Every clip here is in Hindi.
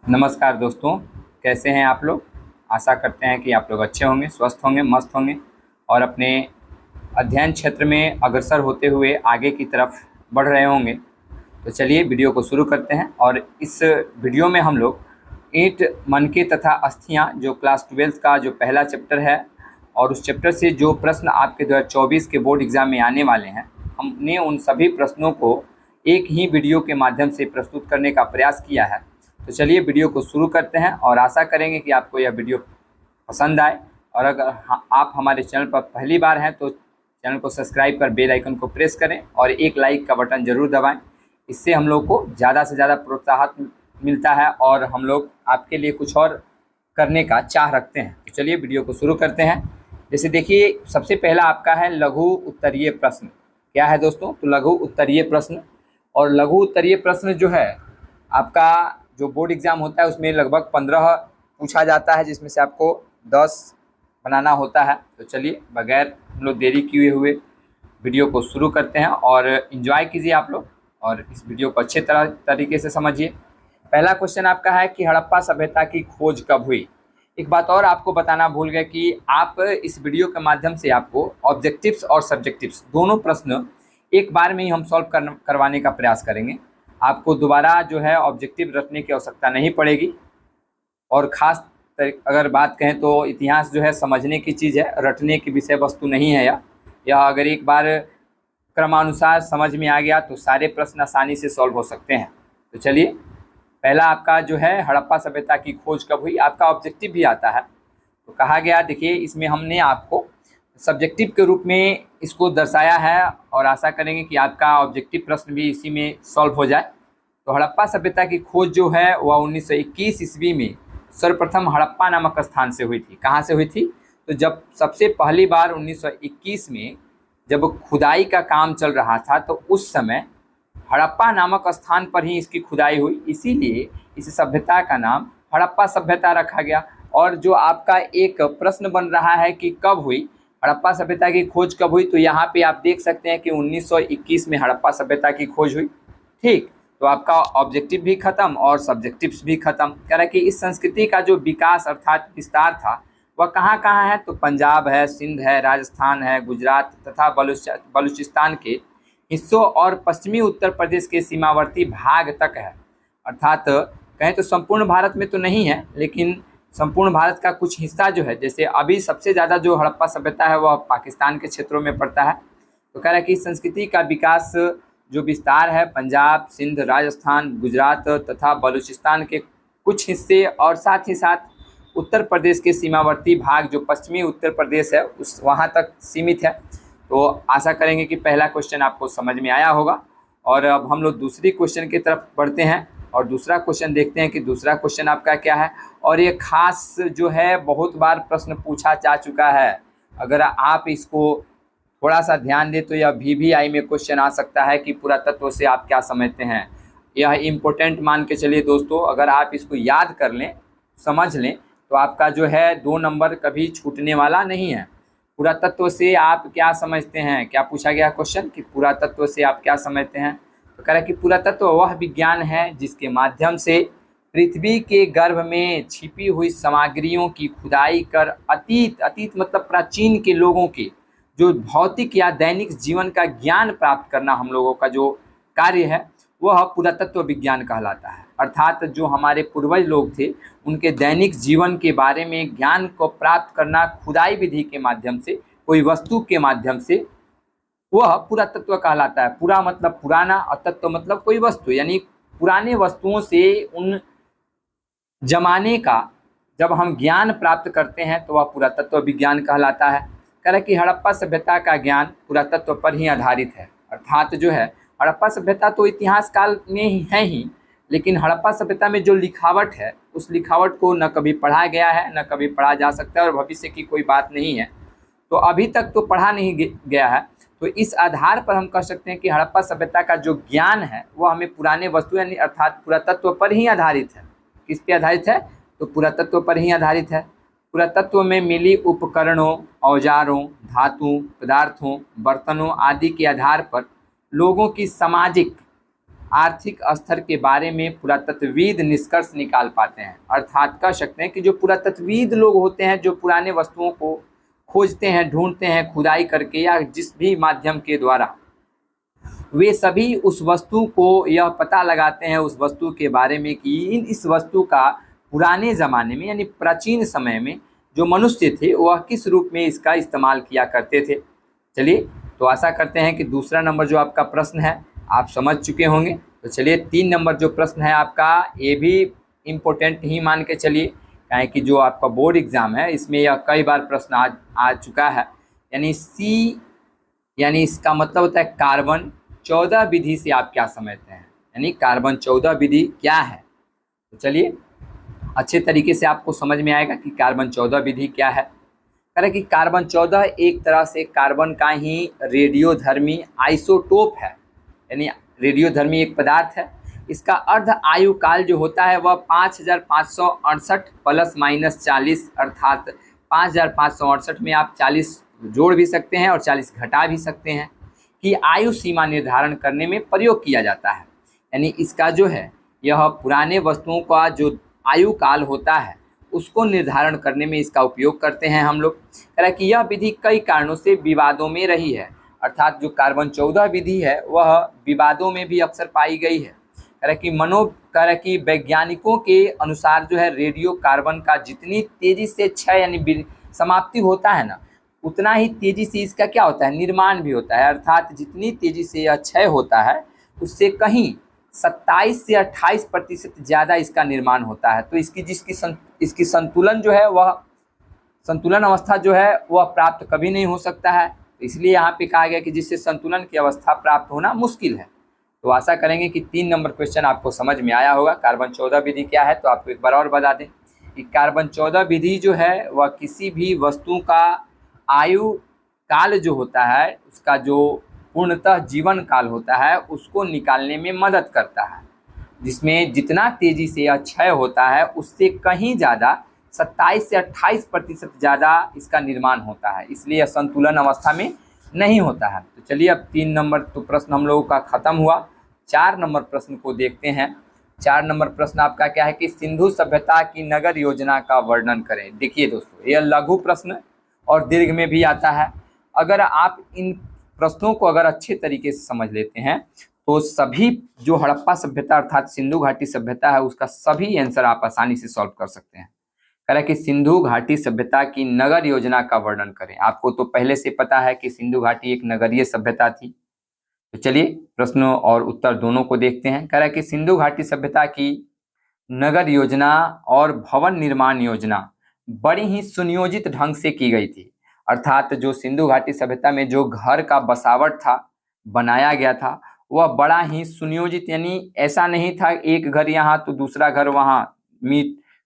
नमस्कार दोस्तों, कैसे हैं आप लोग। आशा करते हैं कि आप लोग अच्छे होंगे, स्वस्थ होंगे, मस्त होंगे और अपने अध्ययन क्षेत्र में अग्रसर होते हुए आगे की तरफ बढ़ रहे होंगे। तो चलिए वीडियो को शुरू करते हैं। और इस वीडियो में हम लोग ईंट, मनके तथा अस्थियां जो क्लास 12th का जो पहला चैप्टर है और उस चैप्टर से जो प्रश्न आपके 2024 के बोर्ड एग्ज़ाम में आने वाले हैं, हमने उन सभी प्रश्नों को एक ही वीडियो के माध्यम से प्रस्तुत करने का प्रयास किया है। तो चलिए वीडियो को शुरू करते हैं और आशा करेंगे कि आपको यह वीडियो पसंद आए। और अगर आप हमारे चैनल पर पहली बार हैं तो चैनल को सब्सक्राइब कर बेल आइकन को प्रेस करें और एक लाइक का बटन ज़रूर दबाएं। इससे हम लोग को ज़्यादा से ज़्यादा प्रोत्साहन मिलता है और हम लोग आपके लिए कुछ और करने का चाह रखते हैं। तो चलिए वीडियो को शुरू करते हैं। जैसे देखिए, सबसे पहला आपका है लघु उत्तरीय प्रश्न। क्या है दोस्तों? तो लघु उत्तरीय प्रश्न। और लघु उत्तरीय प्रश्न जो है आपका जो बोर्ड एग्ज़ाम होता है उसमें लगभग 15 पूछा जाता है, जिसमें से आपको 10 बनाना होता है। तो चलिए बगैर हम लोग देरी किए हुए वीडियो को शुरू करते हैं और इन्जॉय कीजिए आप लोग और इस वीडियो को अच्छे तरीके से समझिए। पहला क्वेश्चन आपका है कि हड़प्पा सभ्यता की खोज कब हुई। एक बात और आपको बताना भूल गए कि आप इस वीडियो के माध्यम से आपको ऑब्जेक्टिव्स और सब्जेक्टिव्स दोनों प्रश्न एक बार में ही हम सॉल्व करवाने का प्रयास करेंगे। आपको दोबारा जो है ऑब्जेक्टिव रटने की आवश्यकता नहीं पड़ेगी। और ख़ास अगर बात कहें तो इतिहास जो है समझने की चीज़ है, रटने की विषय वस्तु नहीं है। यह अगर एक बार क्रमानुसार समझ में आ गया तो सारे प्रश्न आसानी से सॉल्व हो सकते हैं। तो चलिए, पहला आपका जो है हड़प्पा सभ्यता की खोज कब हुई, आपका ऑब्जेक्टिव भी आता है। तो कहा गया, देखिए इसमें हमने आपको सब्जेक्टिव के रूप में इसको दर्शाया है और आशा करेंगे कि आपका ऑब्जेक्टिव प्रश्न भी इसी में सॉल्व हो जाए। तो हड़प्पा सभ्यता की खोज जो है वह 1921 ईस्वी में सर्वप्रथम हड़प्पा नामक स्थान से हुई थी। कहाँ से हुई थी? तो जब सबसे पहली बार 1921 में जब खुदाई का काम चल रहा था तो उस समय हड़प्पा नामक स्थान पर ही इसकी खुदाई हुई, इसीलिए इस सभ्यता का नाम हड़प्पा सभ्यता रखा गया। और जो आपका एक प्रश्न बन रहा है कि कब हुई हड़प्पा सभ्यता की खोज, कब हुई, तो यहाँ पे आप देख सकते हैं कि 1921 में हड़प्पा सभ्यता की खोज हुई। ठीक, तो आपका ऑब्जेक्टिव भी खत्म और सब्जेक्टिव्स भी खत्म। कह रहा कि इस संस्कृति का जो विकास अर्थात विस्तार था वह कहाँ कहाँ है, तो पंजाब है, सिंध है, राजस्थान है, गुजरात तथा बलूचिस्तान के हिस्सों और पश्चिमी उत्तर प्रदेश के सीमावर्ती भाग तक है। अर्थात कहें तो संपूर्ण भारत में तो नहीं है, लेकिन संपूर्ण भारत का कुछ हिस्सा जो है, जैसे अभी सबसे ज़्यादा जो हड़प्पा सभ्यता है वह पाकिस्तान के क्षेत्रों में पड़ता है। तो कह रहा है कि संस्कृति का विकास जो विस्तार है पंजाब, सिंध, राजस्थान, गुजरात तथा बलूचिस्तान के कुछ हिस्से और साथ ही साथ उत्तर प्रदेश के सीमावर्ती भाग जो पश्चिमी उत्तर प्रदेश है उस वहाँ तक सीमित है। तो आशा करेंगे कि पहला क्वेश्चन आपको समझ में आया होगा। और अब हम लोग दूसरी क्वेश्चन की तरफ बढ़ते हैं और दूसरा क्वेश्चन देखते हैं कि दूसरा क्वेश्चन आपका क्या है। और ये खास जो है बहुत बार प्रश्न पूछा जा चुका है, अगर आप इसको थोड़ा सा ध्यान दें तो यह VVI में क्वेश्चन आ सकता है कि पुरातत्व से आप क्या समझते हैं। यह इम्पोर्टेंट मान के चलिए दोस्तों, अगर आप इसको याद कर लें, समझ लें, तो आपका जो है 2 नंबर कभी छूटने वाला नहीं है। पुरातत्व से आप क्या समझते हैं, क्या पूछा गया क्वेश्चन कि पुरातत्व से आप क्या समझते हैं। तो कह रहा है कि पुरातत्व वह विज्ञान है जिसके माध्यम से पृथ्वी के गर्भ में छिपी हुई सामग्रियों की खुदाई कर अतीत मतलब प्राचीन के लोगों के जो भौतिक या दैनिक जीवन का ज्ञान प्राप्त करना हम लोगों का जो कार्य है वह पुरातत्व विज्ञान कहलाता है। अर्थात जो हमारे पूर्वज लोग थे उनके दैनिक जीवन के बारे में ज्ञान को प्राप्त करना खुदाई विधि के माध्यम से, कोई वस्तु के माध्यम से, वह पुरातत्व कहलाता है। पूरा मतलब पुराना और तत्व मतलब कोई वस्तु, यानी पुराने वस्तुओं से उन जमाने का जब हम ज्ञान प्राप्त करते हैं तो वह पुरातत्व विज्ञान कहलाता है। कह रहा है कि हड़प्पा सभ्यता का ज्ञान पुरातत्व पर ही आधारित है। अर्थात जो है हड़प्पा सभ्यता तो इतिहास काल में ही है ही, लेकिन हड़प्पा सभ्यता में जो लिखावट है उस लिखावट को न कभी पढ़ा गया है न कभी पढ़ा जा सकता है और भविष्य की कोई बात नहीं है। तो अभी तक तो पढ़ा नहीं गया है। तो इस आधार पर हम कह सकते हैं कि हड़प्पा सभ्यता का जो ज्ञान है वह हमें पुराने वस्तु यानी अर्थात पुरातत्व पर ही आधारित है। किस पे आधारित है? तो पुरातत्व पर ही आधारित है। पुरातत्व में मिली उपकरणों, औजारों, धातुओं, पदार्थों, बर्तनों आदि के आधार पर लोगों की सामाजिक आर्थिक स्तर के बारे में पुरातत्वविद निष्कर्ष निकाल पाते हैं। अर्थात कह सकते हैं कि जो पुरातत्वविद लोग होते हैं, जो पुराने वस्तुओं को खोजते हैं, ढूंढते हैं खुदाई करके या जिस भी माध्यम के द्वारा, वे सभी उस वस्तु को यह पता लगाते हैं उस वस्तु के बारे में कि इस वस्तु का पुराने ज़माने में यानी प्राचीन समय में जो मनुष्य थे वह किस रूप में इसका इस्तेमाल किया करते थे। चलिए, तो आशा करते हैं कि दूसरा नंबर जो आपका प्रश्न है आप समझ चुके होंगे। तो चलिए 3 नंबर जो प्रश्न है आपका, ये भी इम्पोर्टेंट ही मान के चलिए, काहे कि जो आपका बोर्ड एग्ज़ाम है इसमें यह कई बार प्रश्न आ चुका है। यानी इसका मतलब होता है कार्बन 14 विधि से आप क्या समझते हैं, यानी कार्बन 14 विधि क्या है। तो चलिए अच्छे तरीके से आपको समझ में आएगा कि कार्बन 14 विधि क्या है। कह रहे कि कार्बन 14 एक तरह से कार्बन का ही रेडियोधर्मी आइसोटोप है, यानी रेडियोधर्मी एक पदार्थ है। इसका अर्ध आयु काल जो होता है वह 5568 प्लस माइनस 40, अर्थात 5568 में आप 40 जोड़ भी सकते हैं और 40 घटा भी सकते हैं, कि आयु सीमा निर्धारण करने में प्रयोग किया जाता है। यानी इसका जो है यह पुराने वस्तुओं का जो आयु काल होता है उसको निर्धारण करने में इसका उपयोग करते हैं हम लोग। कह रहा है कि यह विधि कई कारणों से विवादों में रही है, अर्थात जो कार्बन 14 विधि है वह विवादों में भी अक्सर पाई गई है। कह रहा कि वैज्ञानिकों के अनुसार जो है रेडियो कार्बन का जितनी तेजी से क्षय यानी समाप्ति होता है ना, उतना ही तेजी से इसका क्या होता है, निर्माण भी होता है। अर्थात जितनी तेजी से यह क्षय होता है उससे कहीं 27 से 28% ज़्यादा इसका निर्माण होता है। तो इसकी संतुलन जो है वह संतुलन अवस्था जो है वह प्राप्त कभी नहीं हो सकता है। तो इसलिए यहाँ पे कहा गया कि जिससे संतुलन की अवस्था प्राप्त होना मुश्किल है। तो आशा करेंगे कि 3 नंबर क्वेश्चन आपको समझ में आया होगा। कार्बन 14 विधि क्या है, तो आपको एक बार और बता दें कि कार्बन 14 विधि जो है वह किसी भी वस्तु का आयु काल जो होता है, उसका जो पूर्णतः जीवन काल होता है उसको निकालने में मदद करता है, जिसमें जितना तेजी से यह क्षय होता है उससे कहीं ज़्यादा 27 से 28% ज़्यादा इसका निर्माण होता है, इसलिए यह संतुलन अवस्था में नहीं होता है। तो चलिए अब 3 नंबर तो प्रश्न हम लोगों का ख़त्म हुआ। 4 नंबर प्रश्न को देखते हैं। 4 नंबर प्रश्न आपका क्या है कि सिंधु सभ्यता की नगर योजना का वर्णन करें। देखिए दोस्तों, यह लघु प्रश्न और दीर्घ में भी आता है। अगर आप इन प्रश्नों को अगर अच्छे तरीके से समझ लेते हैं तो सभी जो हड़प्पा सभ्यता अर्थात सिंधु घाटी सभ्यता है उसका सभी आंसर आप आसानी से सॉल्व कर सकते हैं। कह रहा है कि सिंधु घाटी सभ्यता की नगर योजना का वर्णन करें। आपको तो पहले से पता है कि सिंधु घाटी एक नगरीय सभ्यता थी। तो चलिए प्रश्नों और उत्तर दोनों को देखते हैं। कह रहा है कि सिंधु घाटी सभ्यता की नगर योजना और भवन निर्माण योजना बड़ी ही सुनियोजित ढंग से की गई थी। अर्थात जो सिंधु घाटी सभ्यता में जो घर का बसावट था, बनाया गया था, वह बड़ा ही सुनियोजित, यानी ऐसा नहीं था एक घर यहाँ तो दूसरा घर वहाँ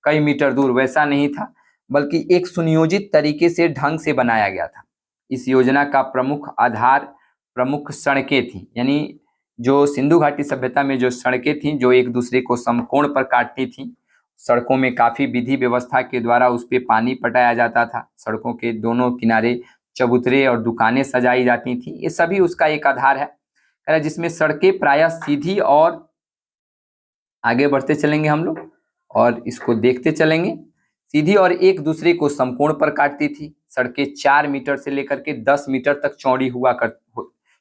कई मीटर दूर, वैसा नहीं था, बल्कि एक सुनियोजित तरीके से ढंग से बनाया गया था। इस योजना का प्रमुख आधार प्रमुख सड़कें थी, यानी जो सिंधु घाटी सभ्यता में जो सड़कें थीं जो एक दूसरे को समकोण पर काटती थीं, सड़कों में काफ़ी विधि व्यवस्था के द्वारा उस पर पानी पटाया जाता था, सड़कों के दोनों किनारे चबूतरे और दुकानें सजाई जाती थीं, ये सभी उसका एक आधार है, जिसमें सड़कें प्रायः सीधी और आगे बढ़ते चलेंगे हम लोग और इसको देखते चलेंगे, सीधी और एक दूसरे को समकोण पर काटती थी। सड़कें 4 मीटर से लेकर के 10 मीटर तक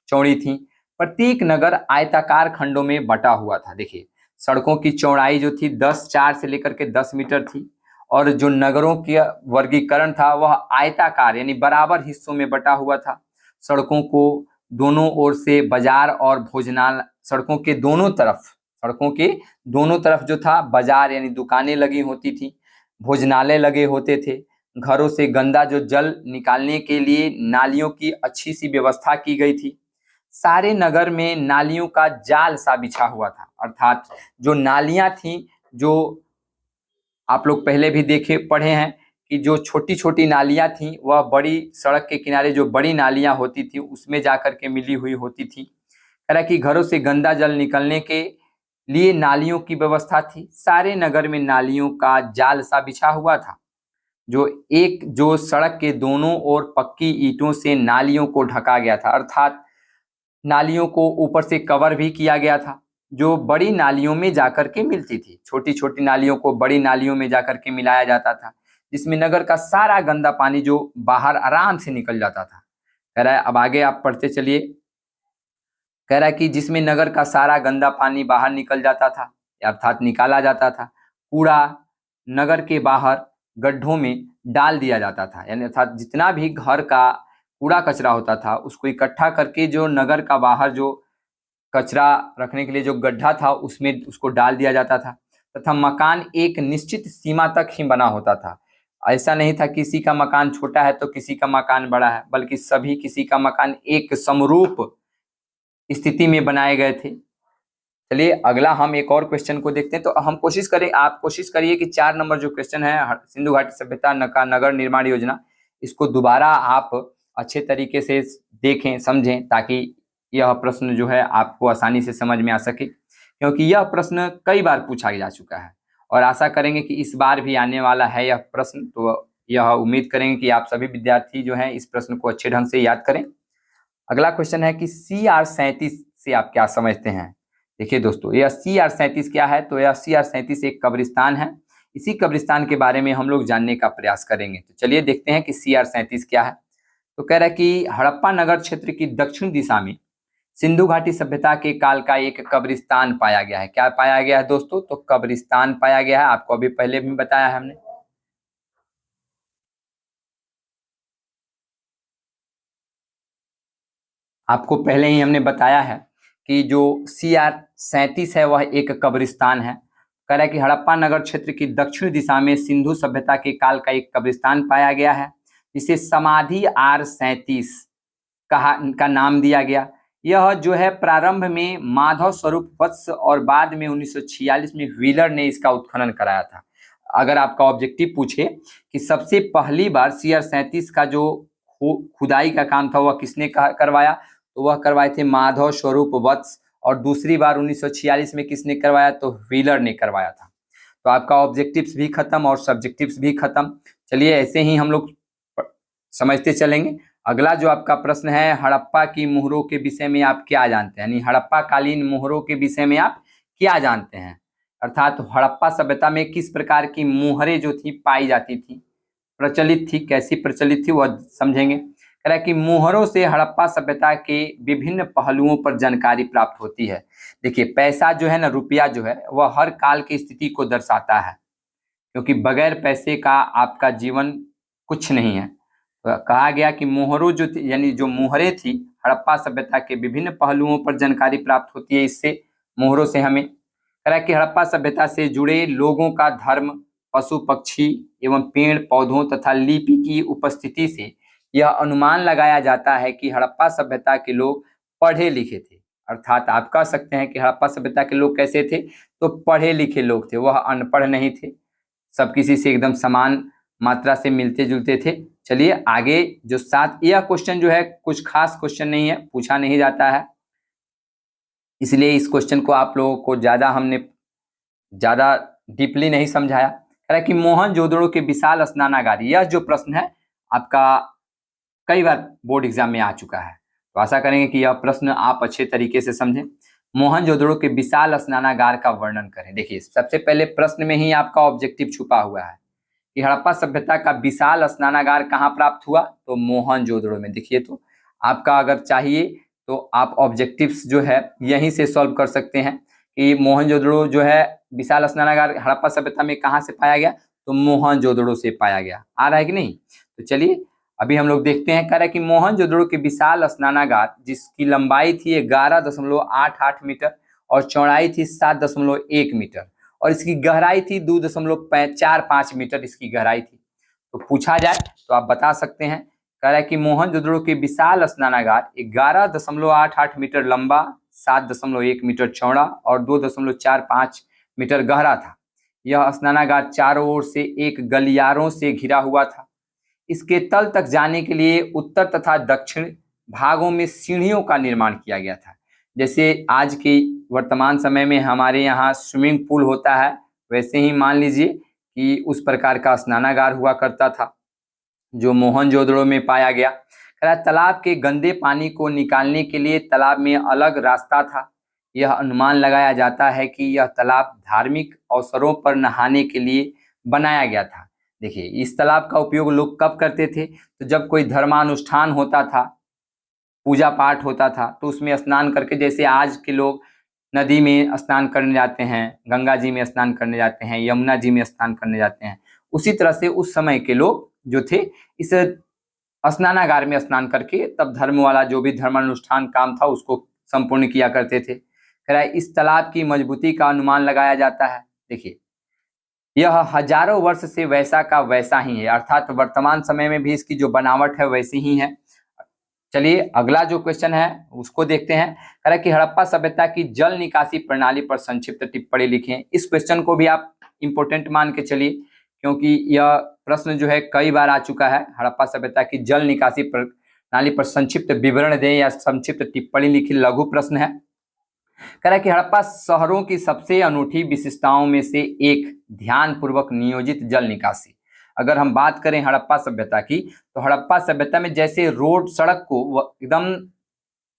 चौड़ी थी। प्रत्येक नगर आयताकार खंडों में बटा हुआ था। देखिए सड़कों की चौड़ाई जो थी 4 से लेकर के 10 मीटर थी और जो नगरों का वर्गीकरण था वह आयताकार यानी बराबर हिस्सों में बटा हुआ था। सड़कों को दोनों ओर से बाजार और भोजनालय, सड़कों के दोनों तरफ जो था बाजार यानी दुकानें लगी होती थी, भोजनालय लगे होते थे। घरों से गंदा जो जल निकालने के लिए नालियों की अच्छी सी व्यवस्था की गई थी। सारे नगर में नालियों का जाल सा बिछा हुआ था, अर्थात जो नालियां थी, जो आप लोग पहले भी पढ़े हैं कि जो छोटी छोटी नालियां थी वह बड़ी सड़क के किनारे जो बड़ी नालियां होती थी उसमें जाकर के मिली हुई होती थी। कह रहा कि घरों से गंदा जल निकलने के लिए नालियों की व्यवस्था थी। सारे नगर में नालियों का जाल सा बिछा हुआ था। जो सड़क के दोनों ओर पक्की ईंटों से नालियों को ढका गया था, अर्थात नालियों को ऊपर से कवर भी किया गया था। जो बड़ी नालियों में जाकर के मिलती थी। छोटी छोटी नालियों को बड़ी नालियों में जाकर के मिलाया जाता था, जिसमें नगर का सारा गंदा पानी जो बाहर आराम से निकल जाता था। कह रहा है, अब आगे आप पढ़ते चलिए। कह रहा है कि जिसमें नगर का सारा गंदा पानी बाहर निकल जाता था, अर्थात निकाला जाता था। कूड़ा नगर के बाहर गड्ढों में डाल दिया जाता था, यानी अर्थात जितना भी घर का कूड़ा कचरा होता था उसको इकट्ठा करके जो नगर का बाहर जो कचरा रखने के लिए जो गड्ढा था उसमें उसको डाल दिया जाता था। तथा मकान एक निश्चित सीमा तक ही बना होता था। ऐसा नहीं था किसी का मकान छोटा है तो किसी का मकान बड़ा है, बल्कि सभी किसी का मकान एक समरूप स्थिति में बनाए गए थे। चलिए अगला हम एक और क्वेश्चन को देखते हैं। तो हम कोशिश करें, आप कोशिश करिए कि 4 नंबर जो क्वेश्चन है सिंधु घाटी सभ्यता का नगर निर्माण योजना, इसको दोबारा आप अच्छे तरीके से देखें, समझें, ताकि यह प्रश्न जो है आपको आसानी से समझ में आ सके, क्योंकि यह प्रश्न कई बार पूछा जा चुका है और आशा करेंगे कि इस बार भी आने वाला है यह प्रश्न। तो यह उम्मीद करेंगे कि आप सभी विद्यार्थी जो हैं इस प्रश्न को अच्छे ढंग से याद करें। अगला क्वेश्चन है कि CR37 से आप क्या समझते हैं। देखिए दोस्तों, यह CR37 क्या है, तो यह CR37 एक कब्रिस्तान है। इसी कब्रिस्तान के बारे में हम लोग जानने का प्रयास करेंगे। तो चलिए देखते हैं कि CR37 क्या है। तो कह रहा है कि हड़प्पा नगर क्षेत्र की दक्षिण दिशा में सिंधु घाटी सभ्यता के काल का एक कब्रिस्तान पाया गया है। क्या पाया गया है दोस्तों, तो कब्रिस्तान पाया गया है। आपको अभी पहले भी बताया है हमने। आपको पहले ही हमने बताया है कि जो CR37 है वह एक कब्रिस्तान है। कह रहा है कि हड़प्पा नगर क्षेत्र की दक्षिण दिशा में सिंधु सभ्यता के काल का एक कब्रिस्तान पाया गया है, जिसे समाधि R37 का नाम दिया गया। यह जो है प्रारंभ में माधव स्वरूप वत्स और बाद में 1946 में व्हीलर ने इसका उत्खनन कराया था। अगर आपका ऑब्जेक्टिव पूछे कि सबसे पहली बार CR37 का जो खुदाई का काम था वह किसने करवाया, तो वह करवाए थे माधव स्वरूप वत्स, और दूसरी बार 1946 में किसने करवाया, तो व्हीलर ने करवाया था। तो आपका ऑब्जेक्टिव्स भी खत्म और सब्जेक्टिव्स भी खत्म। चलिए ऐसे ही हम लोग समझते चलेंगे। अगला जो आपका प्रश्न है, हड़प्पा की मोहरों के विषय में आप क्या जानते हैं, यानी हड़प्पा कालीन मोहरों के विषय में आप क्या जानते हैं, अर्थात हड़प्पा सभ्यता में किस प्रकार की मोहरें जो थी पाई जाती थी, प्रचलित थी, कैसी प्रचलित थी वह समझेंगे। कह रहा है कि मोहरों से हड़प्पा सभ्यता के विभिन्न पहलुओं पर जानकारी प्राप्त होती है। देखिए पैसा जो है ना, रुपया जो है वह हर काल की स्थिति को दर्शाता है, क्योंकि बगैर पैसे का आपका जीवन कुछ नहीं है। तो कहा गया कि मोहरों जो थी, यानी जो मोहरें थी, हड़प्पा सभ्यता के विभिन्न पहलुओं पर जानकारी प्राप्त होती है इससे, मोहरों से हमें। कह रहा है कि हड़प्पा सभ्यता से जुड़े लोगों का धर्म, पशु पक्षी एवं पेड़ पौधों तथा लिपि की उपस्थिति से यह अनुमान लगाया जाता है कि हड़प्पा सभ्यता के लोग पढ़े लिखे थे। अर्थात आप कह सकते हैं कि हड़प्पा सभ्यता के लोग कैसे थे, तो पढ़े लिखे लोग थे, वह अनपढ़ नहीं थे, सब किसी से एकदम समान मात्रा से मिलते जुलते थे। चलिए आगे जो 7, यह क्वेश्चन जो है कुछ खास क्वेश्चन नहीं है, पूछा नहीं जाता है, इसलिए इस क्वेश्चन को आप लोगों को हमने ज्यादा डीपली नहीं समझाया। कह रहा है कि मोहनजोदड़ो के विशाल स्नानागार, यह जो प्रश्न है आपका कई बार बोर्ड एग्जाम में आ चुका है, तो आशा करेंगे कि यह प्रश्न आप अच्छे तरीके से समझें। मोहनजोदड़ो के विशाल स्नानागार का वर्णन करें। देखिए सबसे पहले प्रश्न में ही आपका ऑब्जेक्टिव छुपा हुआ है कि हड़प्पा सभ्यता का विशाल स्नानागार कहाँ प्राप्त हुआ, तो मोहनजोदड़ो में। देखिए तो आपका अगर चाहिए तो आप ऑब्जेक्टिव्स जो है यहीं से सॉल्व कर सकते हैं कि मोहनजोदड़ो जो है विशाल स्नानागार हड़प्पा सभ्यता में कहाँ से पाया गया, तो मोहनजोदड़ो से पाया गया। आ रहा है कि नहीं, तो चलिए अभी हम लोग देखते हैं। कह रहा है कि मोहनजोदड़ो के विशाल स्नानागार जिसकी लंबाई थी 11.88 मीटर और चौड़ाई थी 7.1 मीटर और इसकी गहराई थी 2.45 मीटर इसकी गहराई थी। तो पूछा जाए तो आप बता सकते हैं। कह रहा है कि मोहनजोदड़ो के विशाल स्नानागार 11.88 मीटर लंबा, 7.1 मीटर चौड़ा और 2.45 मीटर गहरा था। यह स्नानागार चारों ओर से एक गलियारों से घिरा हुआ था। इसके तल तक जाने के लिए उत्तर तथा दक्षिण भागों में सीढ़ियों का निर्माण किया गया था। जैसे आज के वर्तमान समय में हमारे यहाँ स्विमिंग पूल होता है, वैसे ही मान लीजिए कि उस प्रकार का स्नानागार हुआ करता था जो मोहनजोदड़ो में पाया गया। तालाब के गंदे पानी को निकालने के लिए तालाब में अलग रास्ता था। यह अनुमान लगाया जाता है कि यह तालाब धार्मिक अवसरों पर नहाने के लिए बनाया गया था। देखिए, इस तालाब का उपयोग लोग कब करते थे? तो जब कोई धर्मानुष्ठान होता था, पूजा पाठ होता था, तो उसमें स्नान करके, जैसे आज के लोग नदी में स्नान करने जाते हैं, गंगा जी में स्नान करने जाते हैं, यमुना जी में स्नान करने जाते हैं, उसी तरह से उस समय के लोग जो थे इस स्नानागार में स्नान करके तब धर्म वाला जो भी धर्मानुष्ठान काम था उसको संपूर्ण किया करते थे। कह रहा है इस तालाब की मजबूती का अनुमान लगाया जाता है। देखिए, यह हजारों वर्ष से वैसा का वैसा ही है, अर्थात वर्तमान समय में भी इसकी जो बनावट है वैसी ही है। चलिए अगला जो क्वेश्चन है उसको देखते हैं। कह रहा है कि हड़प्पा सभ्यता की जल निकासी प्रणाली पर संक्षिप्त टिप्पणी लिखें। इस क्वेश्चन को भी आप इंपॉर्टेंट मान के चलिए, क्योंकि यह प्रश्न जो है कई बार आ चुका है। हड़प्पा सभ्यता की जल निकासी प्रणाली पर संक्षिप्त विवरण दें या संक्षिप्त टिप्पणी लिखी, लघु प्रश्न है। कह रहा है कि हड़प्पा शहरों की सबसे अनूठी विशिष्टताओं में से एक ध्यानपूर्वक नियोजित जल निकासी। अगर हम बात करें हड़प्पा सभ्यता की, तो हड़प्पा सभ्यता में जैसे रोड सड़क को एकदम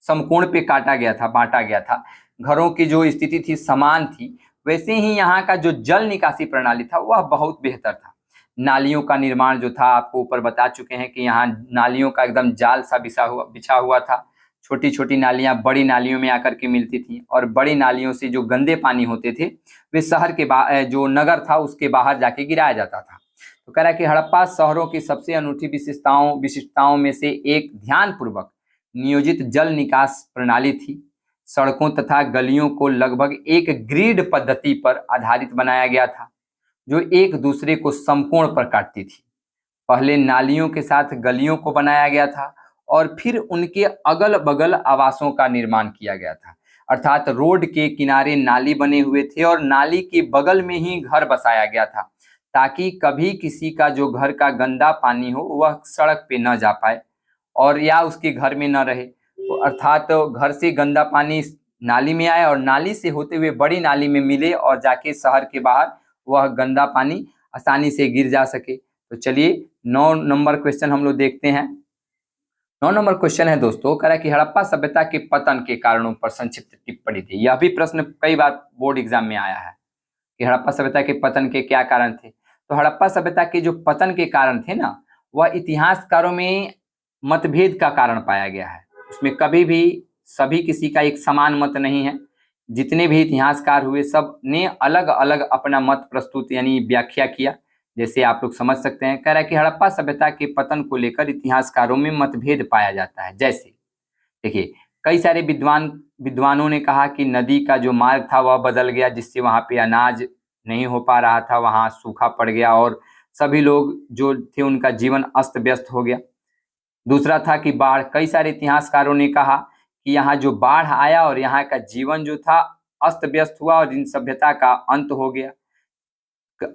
समकोण पे काटा गया था, बांटा गया था, घरों की जो स्थिति थी समान थी, वैसे ही यहाँ का जो जल निकासी प्रणाली था वह बहुत बेहतर था। नालियों का निर्माण जो था, आपको ऊपर बता चुके हैं कि यहाँ नालियों का एकदम जाल सा बिछा हुआ था। छोटी छोटी नालियां बड़ी नालियों में आकर के मिलती थी, और बड़ी नालियों से जो गंदे पानी होते थे वे शहर के जो नगर था उसके बाहर जाके गिराया जाता था। तो कह रहा है कि हड़प्पा शहरों की सबसे अनूठी विशिष्टताओं में से एक ध्यानपूर्वक नियोजित जल निकास प्रणाली थी। सड़कों तथा गलियों को लगभग एक ग्रिड पद्धति पर आधारित बनाया गया था, जो एक दूसरे को समकोण पर काटती थी। पहले नालियों के साथ गलियों को बनाया गया था और फिर उनके अगल बगल आवासों का निर्माण किया गया था। अर्थात रोड के किनारे नाली बने हुए थे और नाली के बगल में ही घर बसाया गया था, ताकि कभी किसी का जो घर का गंदा पानी हो वह सड़क पे न जा पाए और या उसके घर में न रहे। तो अर्थात घर से गंदा पानी नाली में आए और नाली से होते हुए बड़ी नाली में मिले और जाके शहर के बाहर वह गंदा पानी आसानी से गिर जा सके। तो चलिए 9 नंबर क्वेश्चन हम लोग देखते हैं। 9 नंबर क्वेश्चन है दोस्तों, कह रहा है कि हड़प्पा सभ्यता के पतन के कारणों पर संक्षिप्त टिप्पणी दी। यह भी प्रश्न कई बार बोर्ड एग्जाम में आया है कि हड़प्पा सभ्यता के पतन के क्या कारण थे। तो हड़प्पा सभ्यता के जो पतन के कारण थे ना, वह इतिहासकारों में मतभेद का कारण पाया गया है। उसमें कभी भी सभी किसी का एक समान मत नहीं है। जितने भी इतिहासकार हुए सब ने अलग अलग अपना मत प्रस्तुत यानी व्याख्या किया। जैसे आप लोग समझ सकते हैं, कह रहा है कि हड़प्पा सभ्यता के पतन को लेकर इतिहासकारों में मतभेद पाया जाता है। जैसे देखिए, कई सारे विद्वानों ने कहा कि नदी का जो मार्ग था वह बदल गया, जिससे वहां पे अनाज नहीं हो पा रहा था, वहां सूखा पड़ गया और सभी लोग जो थे उनका जीवन अस्त व्यस्त हो गया। दूसरा था कि बाढ़, कई सारे इतिहासकारों ने कहा कि यहाँ जो बाढ़ आया और यहाँ का जीवन जो था अस्त व्यस्त हुआ और इन सभ्यता का अंत हो गया।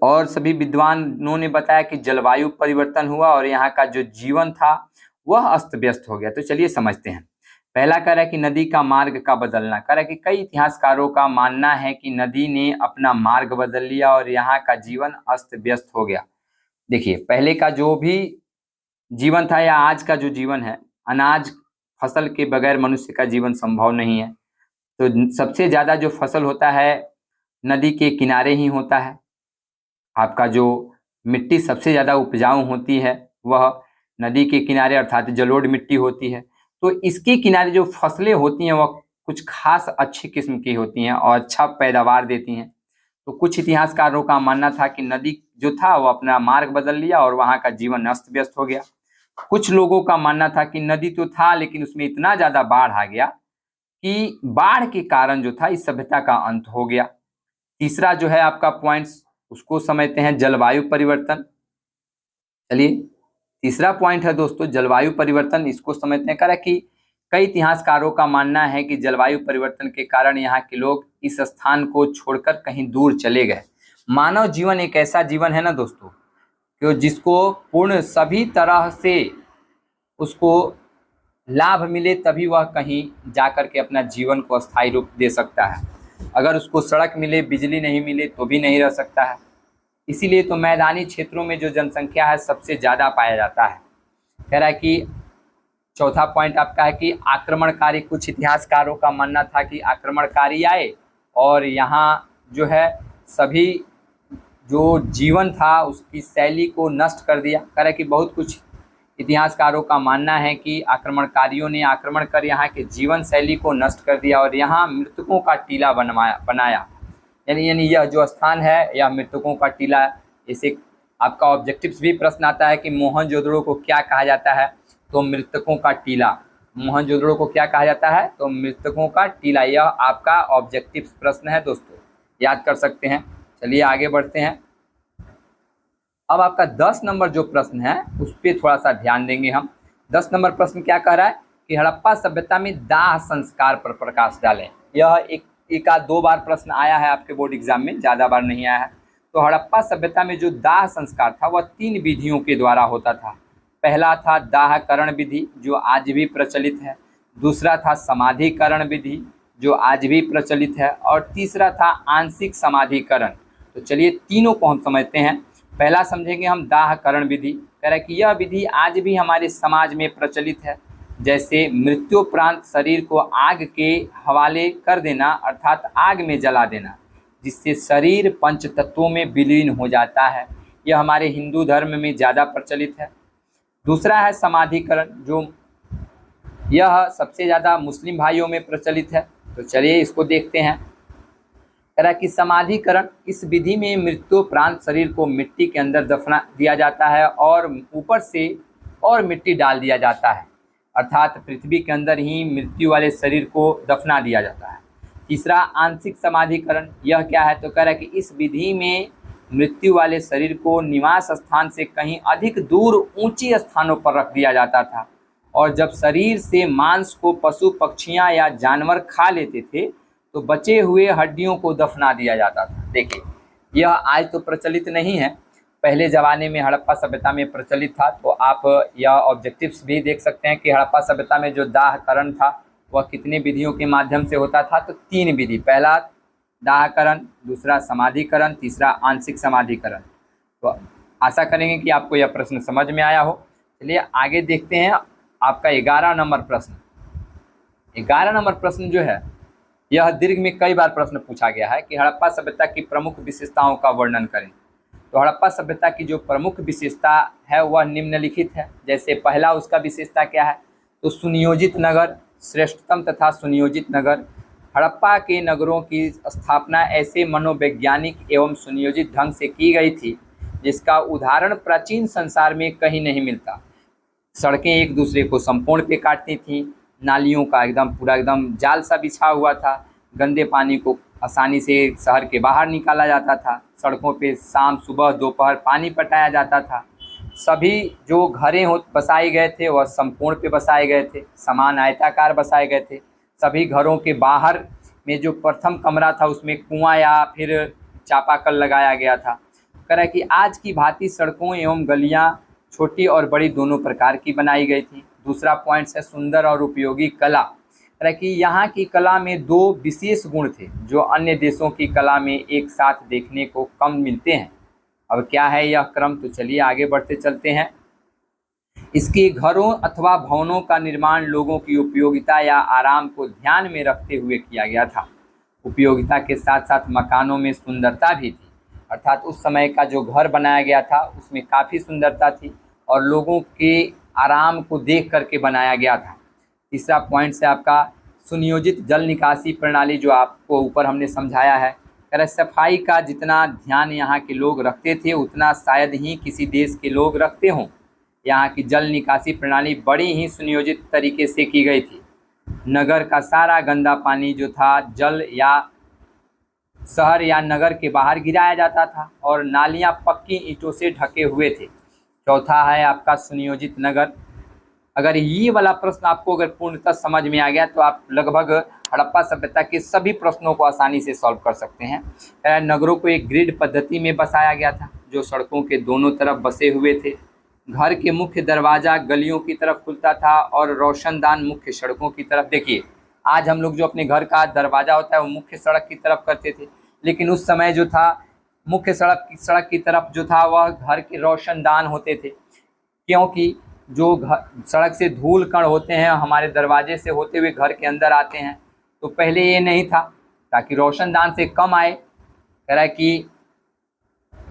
और सभी विद्वानों ने बताया कि जलवायु परिवर्तन हुआ और यहाँ का जो जीवन था वह अस्त व्यस्त हो गया। तो चलिए समझते हैं। पहला कह रहा है कि नदी का मार्ग का बदलना। कह रहा है कि कई इतिहासकारों का मानना है कि नदी ने अपना मार्ग बदल लिया और यहाँ का जीवन अस्त व्यस्त हो गया। देखिए, पहले का जो भी जीवन था या आज का जो जीवन है, अनाज फसल के बगैर मनुष्य का जीवन संभव नहीं है। तो सबसे ज्यादा जो फसल होता है नदी के किनारे ही होता है। आपका जो मिट्टी सबसे ज़्यादा उपजाऊ होती है वह नदी के किनारे अर्थात जलोढ़ मिट्टी होती है। तो इसके किनारे जो फसलें होती हैं वह कुछ खास अच्छी किस्म की होती हैं और अच्छा पैदावार देती हैं। तो कुछ इतिहासकारों का मानना था कि नदी जो था वो अपना मार्ग बदल लिया और वहाँ का जीवन अस्त व्यस्त हो गया। कुछ लोगों का मानना था कि नदी तो था लेकिन उसमें इतना ज़्यादा बाढ़ आ गया कि बाढ़ के कारण जो था इस सभ्यता का अंत हो गया। तीसरा जो है आपका पॉइंट्स उसको समझते हैं जलवायु परिवर्तन। चलिए, तीसरा पॉइंट है दोस्तों जलवायु परिवर्तन, इसको समझते हैं। कह रहा है कि कई इतिहासकारों का मानना है कि जलवायु परिवर्तन के कारण यहाँ के लोग इस स्थान को छोड़कर कहीं दूर चले गए। मानव जीवन एक ऐसा जीवन है ना दोस्तों कि जिसको पूर्ण सभी तरह से उसको लाभ मिले तभी वह कहीं जाकर के अपना जीवन को अस्थायी रूप दे सकता है। अगर उसको सड़क मिले, बिजली नहीं मिले तो भी नहीं रह सकता है। इसीलिए तो मैदानी क्षेत्रों में जो जनसंख्या है सबसे ज़्यादा पाया जाता है। कह रहा है कि चौथा पॉइंट आपका है कि आक्रमणकारी, कुछ इतिहासकारों का मानना था कि आक्रमणकारी आए और यहाँ जो है सभी जो जीवन था उसकी शैली को नष्ट कर दिया। कह रहे कि बहुत कुछ इतिहासकारों का मानना है कि आक्रमणकारियों ने आक्रमण कर यहाँ के जीवन शैली को नष्ट कर दिया और यहाँ मृतकों का टीला बनाया। यानी यह जो स्थान है यह मृतकों का टीला है। इसे आपका ऑब्जेक्टिव्स भी प्रश्न आता है कि मोहनजोदड़ो को क्या कहा जाता है, तो मृतकों का टीला। मोहनजोदड़ो को क्या कहा जाता है, तो मृतकों का टीला। यह आपका ऑब्जेक्टिव्स प्रश्न है दोस्तों, याद कर सकते हैं। चलिए आगे बढ़ते हैं। अब आपका 10 नंबर जो प्रश्न है उस पर थोड़ा सा ध्यान देंगे हम। 10 नंबर प्रश्न क्या कह रहा है कि हड़प्पा सभ्यता में दाह संस्कार पर प्रकाश डालें। यह एक आध दो बार प्रश्न आया है आपके बोर्ड एग्जाम में, ज़्यादा बार नहीं आया है। तो हड़प्पा सभ्यता में जो दाह संस्कार था वह 3 विधियों के द्वारा होता था। पहला था दाहकरण विधि जो आज भी प्रचलित है, दूसरा था समाधिकरण विधि जो आज भी प्रचलित है, और तीसरा था आंशिक समाधिकरण। तो चलिए तीनों को हम समझते हैं। पहला समझेंगे हम दाहकरण विधि। कह रहा है कि यह विधि आज भी हमारे समाज में प्रचलित है, जैसे मृत्युपरांत शरीर को आग के हवाले कर देना अर्थात आग में जला देना, जिससे शरीर पंच तत्वों में विलीन हो जाता है। यह हमारे हिंदू धर्म में ज़्यादा प्रचलित है। दूसरा है समाधिकरण, जो यह सबसे ज़्यादा मुस्लिम भाइयों में प्रचलित है। तो चलिए इसको देखते हैं। कह रहा है कि समाधिकरण, इस विधि में मृत्युपरांत शरीर को मिट्टी के अंदर दफना दिया जाता है और ऊपर से और मिट्टी डाल दिया जाता है, अर्थात पृथ्वी के अंदर ही मृत्यु वाले शरीर को दफना दिया जाता है। तीसरा आंशिक समाधिकरण, यह क्या है, तो कह रहा है कि इस विधि में मृत्यु वाले शरीर को निवास स्थान से कहीं अधिक दूर ऊंची स्थानों पर रख दिया जाता था, और जब शरीर से मांस को पशु पक्षियां या जानवर खा लेते थे तो बचे हुए हड्डियों को दफना दिया जाता था। देखिए यह आज तो प्रचलित नहीं है, पहले ज़माने में हड़प्पा सभ्यता में प्रचलित था। तो आप यह ऑब्जेक्टिव्स भी देख सकते हैं कि हड़प्पा सभ्यता में जो दाहकरण था वह कितने विधियों के माध्यम से होता था, तो 3 विधि। पहला दाहकरण, दूसरा समाधिकरण, तीसरा आंशिक समाधिकरण। तो आशा करेंगे कि आपको यह प्रश्न समझ में आया हो। चलिए आगे देखते हैं आपका 11 नंबर प्रश्न। 11 नंबर प्रश्न जो है यह दीर्घ में कई बार प्रश्न पूछा गया है कि हड़प्पा सभ्यता की प्रमुख विशेषताओं का वर्णन करें। तो हड़प्पा सभ्यता की जो प्रमुख विशेषता है वह निम्नलिखित है। जैसे पहला उसका विशेषता क्या है, तो सुनियोजित नगर, श्रेष्ठतम तथा सुनियोजित नगर। हड़प्पा के नगरों की स्थापना ऐसे मनोवैज्ञानिक एवं सुनियोजित ढंग से की गई थी जिसका उदाहरण प्राचीन संसार में कहीं नहीं मिलता। सड़कें एक दूसरे को संपूर्ण पे काटती थीं, नालियों का पूरा जाल सा बिछा हुआ था, गंदे पानी को आसानी से शहर के बाहर निकाला जाता था, सड़कों पे शाम सुबह दोपहर पानी पटाया जाता था। सभी जो घरें बसाए गए थे वह संपूर्ण पे बसाए गए थे, समान आयताकार बसाए गए थे। सभी घरों के बाहर में जो प्रथम कमरा था उसमें कुआं या फिर चापाकल लगाया गया था। कह रहा है कि आज की भांति सड़कों एवं गलियां छोटी और बड़ी दोनों प्रकार की बनाई गई थी। दूसरा पॉइंट है सुंदर और उपयोगी कला। कह रहा है कि यहाँ की कला में 2 विशेष गुण थे जो अन्य देशों की कला में एक साथ देखने को कम मिलते हैं। अब क्या है यह क्रम, तो चलिए आगे बढ़ते चलते हैं। इसके घरों अथवा भवनों का निर्माण लोगों की उपयोगिता या आराम को ध्यान में रखते हुए किया गया था। उपयोगिता के साथ साथ मकानों में सुंदरता भी थी, अर्थात उस समय का जो घर बनाया गया था उसमें काफ़ी सुंदरता थी और लोगों के आराम को देख करके बनाया गया था। तीसरा पॉइंट से आपका सुनियोजित जल निकासी प्रणाली, जो आपको ऊपर हमने समझाया है। कह रहे सफाई का जितना ध्यान यहाँ के लोग रखते थे उतना शायद ही किसी देश के लोग रखते हों। यहाँ की जल निकासी प्रणाली बड़ी ही सुनियोजित तरीके से की गई थी। नगर का सारा गंदा पानी जो था जल या शहर या नगर के बाहर गिराया जाता था और नालियाँ पक्की ईंटों से ढके हुए थे। चौथा है आपका सुनियोजित नगर। अगर ये वाला प्रश्न आपको अगर पूर्णतः समझ में आ गया तो आप लगभग हड़प्पा सभ्यता के सभी प्रश्नों को आसानी से सॉल्व कर सकते हैं। नगरों को एक ग्रिड पद्धति में बसाया गया था जो सड़कों के दोनों तरफ बसे हुए थे। घर के मुख्य दरवाज़ा गलियों की तरफ खुलता था और रोशनदान मुख्य सड़कों की तरफ। देखिए आज हम लोग जो अपने घर का दरवाज़ा होता है वो मुख्य सड़क की तरफ करते थे, लेकिन उस समय जो था मुख्य सड़क की तरफ जो था वह घर के रोशनदान होते थे, क्योंकि जो सड़क से धूल कण होते हैं हमारे दरवाजे से होते हुए घर के अंदर आते हैं, तो पहले ये नहीं था, ताकि रोशनदान से कम आए। कह रहा है कि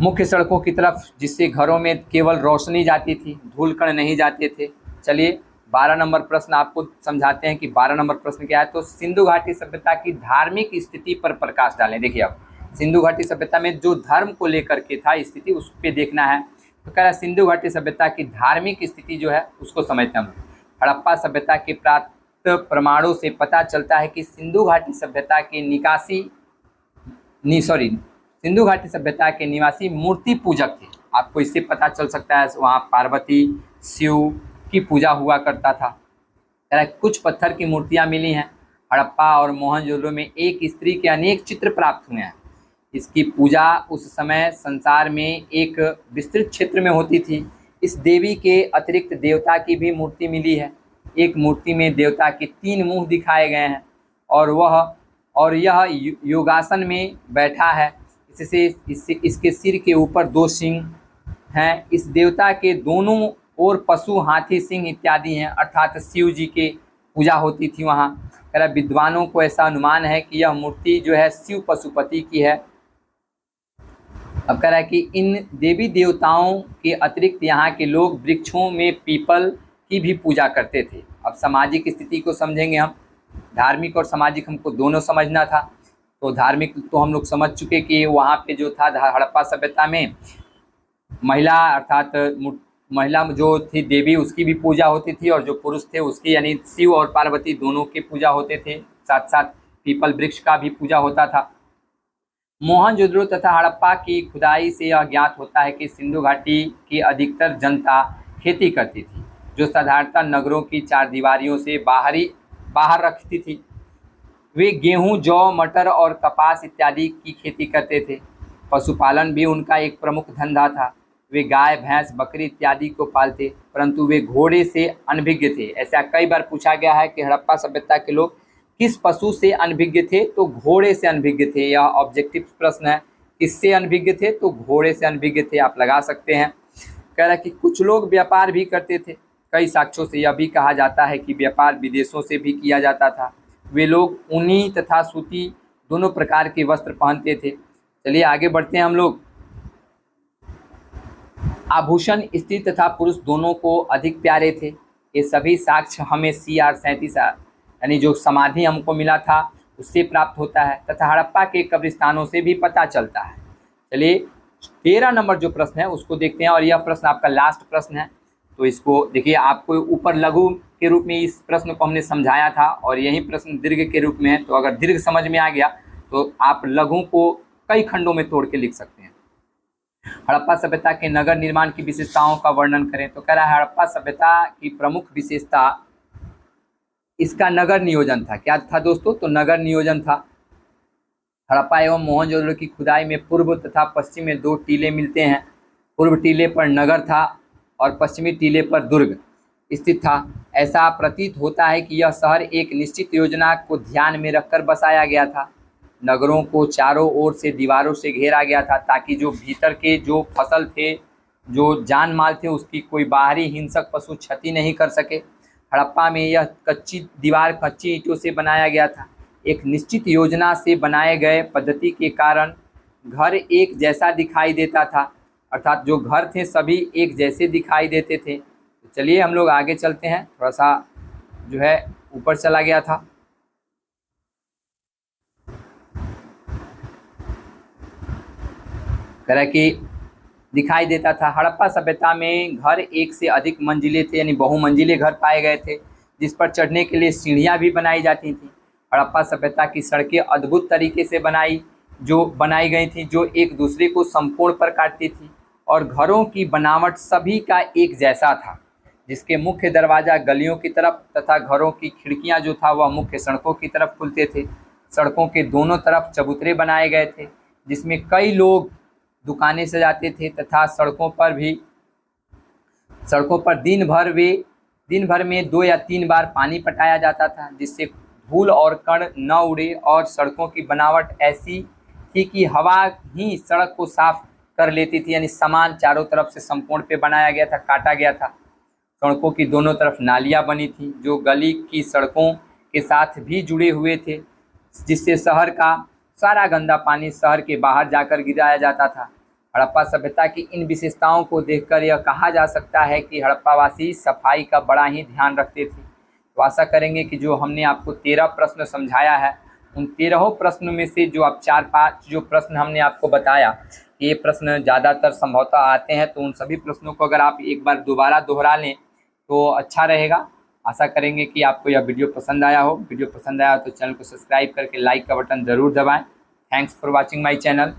मुख्य सड़कों की तरफ, जिससे घरों में केवल रोशनी जाती थी, धूल कण नहीं जाते थे। चलिए 12 नंबर प्रश्न आपको समझाते हैं कि 12 नंबर प्रश्न क्या है। तो सिंधु घाटी सभ्यता की धार्मिक स्थिति पर प्रकाश डालें। देखिए अब सिंधु घाटी सभ्यता में जो धर्म को लेकर के था स्थिति, उस पर देखना है। तो कह रहा है सिंधु घाटी सभ्यता की धार्मिक स्थिति जो है उसको समझते हैं हम। हड़प्पा सभ्यता के प्राप्त प्रमाणों से पता चलता है कि सिंधु घाटी सभ्यता के निवासी मूर्ति पूजक थे। आपको इससे पता चल सकता है वहाँ पार्वती शिव की पूजा हुआ करता था। कह रहा है कुछ पत्थर की मूर्तियाँ मिली हैं। हड़प्पा और मोहनजोदड़ो में एक स्त्री के अनेक चित्र प्राप्त हुए हैं। इसकी पूजा उस समय संसार में एक विस्तृत क्षेत्र में होती थी। इस देवी के अतिरिक्त देवता की भी मूर्ति मिली है। एक मूर्ति में देवता के 3 मुंह दिखाए गए हैं और यह योगासन में बैठा है। इसके सिर के ऊपर 2 सिंह हैं। इस देवता के दोनों ओर पशु, हाथी, सिंह इत्यादि हैं, अर्थात शिव जी के पूजा होती थी वहाँ। कह रहा विद्वानों को ऐसा अनुमान है कि यह मूर्ति जो है शिव पशुपति की है। अब कह रहा है कि इन देवी देवताओं के अतिरिक्त यहाँ के लोग वृक्षों में पीपल की भी पूजा करते थे। अब सामाजिक स्थिति को समझेंगे हम। धार्मिक और सामाजिक हमको दोनों समझना था। तो धार्मिक तो हम लोग समझ चुके कि वहाँ पे जो था हड़प्पा सभ्यता में महिला, अर्थात महिला जो थी देवी, उसकी भी पूजा होती थी, और जो पुरुष थे उसकी, यानी शिव और पार्वती दोनों की पूजा होते थे। साथ साथ पीपल वृक्ष का भी पूजा होता था। मोहनजोदड़ो तथा हड़प्पा की खुदाई से यह ज्ञात होता है कि सिंधु घाटी की अधिकतर जनता खेती करती थी, जो साधारणतः नगरों की चारदीवारियों से बाहर रखती थी। वे गेहूं, जौ, मटर और कपास इत्यादि की खेती करते थे। पशुपालन भी उनका एक प्रमुख धंधा था। वे गाय, भैंस, बकरी इत्यादि को पालते, परंतु वे घोड़े से अनभिज्ञ थे। ऐसा कई बार पूछा गया है कि हड़प्पा सभ्यता के लोग किस पशु से अनभिज्ञ थे, तो घोड़े से अनभिज्ञ थे। यह ऑब्जेक्टिव प्रश्न है। किससे अनभिज्ञ थे, तो घोड़े से अनभिज्ञ थे। आप लगा सकते हैं। कह रहा है कि कुछ लोग व्यापार भी करते थे। कई साक्ष्यों से यह भी कहा जाता है कि व्यापार विदेशों से भी किया जाता था। वे लोग ऊनी तथा सूती दोनों प्रकार के वस्त्र पहनते थे। चलिए आगे बढ़ते हैं हम लोग। आभूषण स्त्री तथा पुरुष दोनों को अधिक प्यारे थे। ये सभी साक्ष्य हमें CR 37 यानी जो समाधि हमको मिला था उससे प्राप्त होता है, तथा हड़प्पा के कब्रिस्तानों से भी पता चलता है। चलिए 13 नंबर जो प्रश्न है उसको देखते हैं, और यह प्रश्न आपका लास्ट प्रश्न है। तो इसको देखिए, आपको ऊपर लघु के रूप में इस प्रश्न को हमने समझाया था, और यही प्रश्न दीर्घ के रूप में है। तो अगर दीर्घ समझ में आ गया तो आप लघु को कई खंडों में तोड़ के लिख सकते हैं। हड़प्पा सभ्यता के नगर निर्माण की विशेषताओं का वर्णन करें। तो कह रहा है हड़प्पा सभ्यता की प्रमुख विशेषता इसका नगर नियोजन था। क्या था दोस्तों? तो नगर नियोजन था। हड़प्पा एवं मोहनजोदड़ो की खुदाई में पूर्व तथा पश्चिम में 2 टीले मिलते हैं। पूर्व टीले पर नगर था और पश्चिमी टीले पर दुर्ग स्थित था। ऐसा प्रतीत होता है कि यह शहर एक निश्चित योजना को ध्यान में रखकर बसाया गया था। नगरों को चारों ओर से दीवारों से घेरा गया था, ताकि जो भीतर के जो फसल थे, जो जान माल थे, उसकी कोई बाहरी हिंसक पशु क्षति नहीं कर सके। हड़प्पा में यह कच्ची दीवार कच्ची ईंटों से बनाया गया था। एक निश्चित योजना से बनाए गए पद्धति के कारण घर एक जैसा दिखाई देता था, अर्थात जो घर थे सभी एक जैसे दिखाई देते थे। तो चलिए हम लोग आगे चलते हैं। थोड़ा सा जो है ऊपर चला गया था। तरह की दिखाई देता था। हड़प्पा सभ्यता में घर एक से अधिक मंजिले थे, यानी बहुमंजिले घर पाए गए थे, जिस पर चढ़ने के लिए सीढ़ियाँ भी बनाई जाती थी। हड़प्पा सभ्यता की सड़कें अद्भुत तरीके से बनाई गई थी, जो एक दूसरे को संपूर्ण पर काटती थी, और घरों की बनावट सभी का एक जैसा था, जिसके मुख्य दरवाज़ा गलियों की तरफ तथा घरों की खिड़कियाँ जो था वह मुख्य सड़कों की तरफ खुलते थे। सड़कों के दोनों तरफ चबूतरे बनाए गए थे, जिसमें कई लोग दुकानें सजाते थे, तथा सड़कों पर दिन भर में 2 या 3 बार पानी पटाया जाता था, जिससे धूल और कण न उड़े। और सड़कों की बनावट ऐसी थी कि हवा ही सड़क को साफ कर लेती थी, यानी समान चारों तरफ से संपूर्ण पे बनाया गया था, काटा गया था। सड़कों की दोनों तरफ नालियाँ बनी थी जो गली की सड़कों के साथ भी जुड़े हुए थे, जिससे शहर का सारा गंदा पानी शहर के बाहर जाकर गिराया जाता था। हड़प्पा सभ्यता की इन विशेषताओं को देखकर यह कहा जा सकता है कि हड़प्पावासी सफाई का बड़ा ही ध्यान रखते थे। तो आशा करेंगे कि जो हमने आपको 13 प्रश्न समझाया है, उन 13 प्रश्नों में से जो आप 4-5 जो प्रश्न हमने आपको बताया, ये प्रश्न ज़्यादातर संभवतः आते हैं, तो उन सभी प्रश्नों को अगर आप एक बार दोबारा दोहरा लें तो अच्छा रहेगा। आशा करेंगे कि आपको यह वीडियो पसंद आया हो। वीडियो पसंद आया हो तो चैनल को सब्सक्राइब करके लाइक का बटन ज़रूर दबाएं। Thanks for watching my channel.